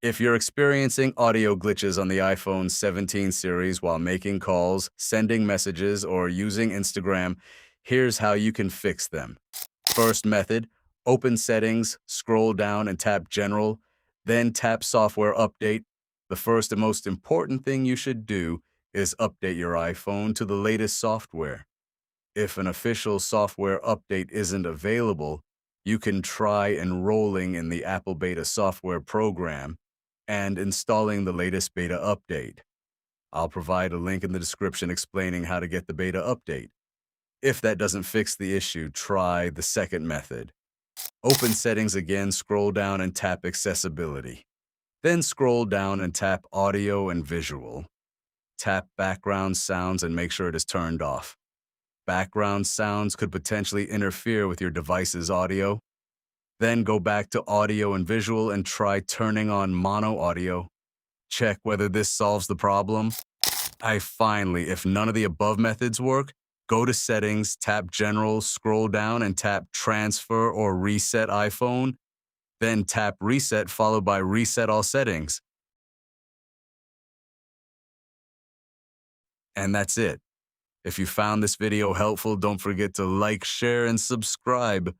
If you're experiencing audio glitches on the iPhone 17 series while making calls, sending messages, or using Instagram, here's how you can fix them. First method, open Settings, scroll down and tap General, then tap Software Update. The first and most important thing you should do is update your iPhone to the latest software. If an official software update isn't available, you can try enrolling in the Apple Beta software program and installing the latest beta update. I'll provide a link in the description explaining how to get the beta update. If that doesn't fix the issue, try the second method. Open Settings again, scroll down and tap Accessibility. Then scroll down and tap Audio and Visual. Tap Background Sounds and make sure it is turned off. Background sounds could potentially interfere with your device's audio. Then go back to Audio and Visual and try turning on mono audio. Check whether this solves the problem. Finally, if none of the above methods work, go to Settings, tap General, scroll down and tap Transfer or Reset iPhone. Then tap Reset followed by Reset All Settings. And that's it. If you found this video helpful, don't forget to like, share, and subscribe.